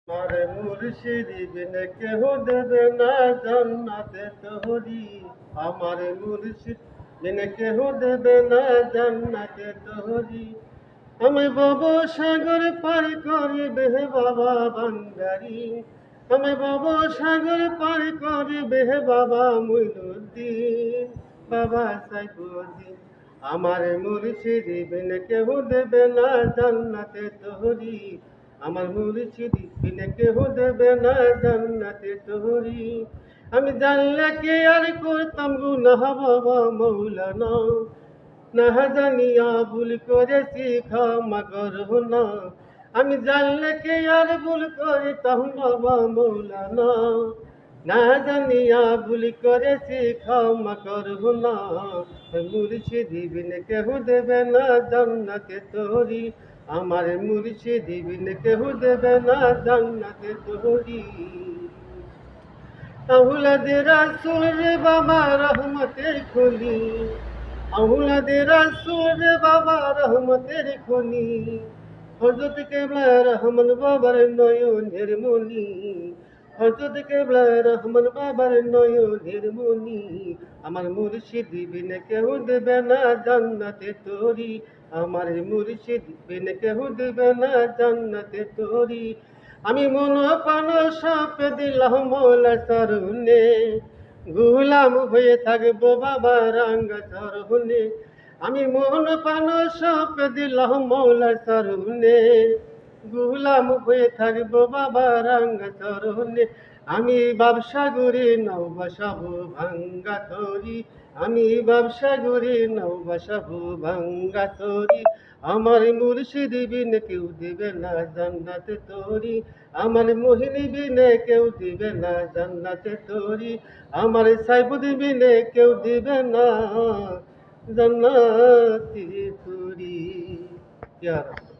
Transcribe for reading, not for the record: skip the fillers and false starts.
মারে মুর্শিদ বিনে কেহ দেবে না জান্নাতে তোহরি। আমার মুর্শিদ বিনে কেহ দেবে না জান্নাতে তোহরি। আমি ভব সাগর পার করিবে হে বাবা বান্দারি। আমি ভব সাগর পার করিবে হে বাবা মুইনুদ্দিন, বাবা সাইফুদ্দিন। আমার মুর্শিদ বিনে কেহ দেবে না জান্নাতে তোহরি। আমার মুর্শিদ বিনে কেহ দেবে না জান্নাতে তোহরি। আমি জানলে কি আর করতাম গুনাহ বাবা মৌলানা, না জানিয়া ভুল করেছি ক্ষমা করো না। আমি জানলে কি আর ভুল করিতাম বাবা মৌলানা, না জানিয়া ভুল করেছি ক্ষমা করো না। মুর্শিদ বিনে কেহ দেবে না জান্নাতে তোহরি। আমার মুর্শিদ বিনে কেহ দেবে না জান্নাতে তোহরি। আউলাদে রাসূল রে বাবা রহমতের খনি, আউলাদে রাসূল রে বাবা রহমতের খনি। হযরত কেবলা রহমান বাবার নয়নের মনি, হযরত কেবলা রহমান বাবার নয়নের মনি। আমার মুর্শিদ বিনে কেহ দেবে না জান্নাতে তোহরি। আমার মুর্শিদ বিনে কেহ দেবে না জান্নাতে তোহরি। আমি মন প্রাণ সঁপ দিলাম মৌলার চরণে, গোলাম হয়ে থাকবো বাবা রাঙ্গা চরণে। আমি মন প্রাণ সঁপ দিলাম মৌলার চরণে, গোলাম হয়ে থাকবো বাবা রাঙ্গা চরণে। আমি ব্যবসা করি নাও বসাবো ভাঙ্গা তরি। আমি ব্যবসা করি নাও বসাবো ভাঙ্গা তরি। আমার মুর্শিদ বিনে কেউ দিবে না জান্নাতে তোহরি। আমার মোহিনী বিনে কেউ দিবে না জান্নাতে তোহরি। আমার সাইফুদ্দিন বিনে কেউ দিবে না জান্নাতে তোহরি। ইয়া রাব্বি।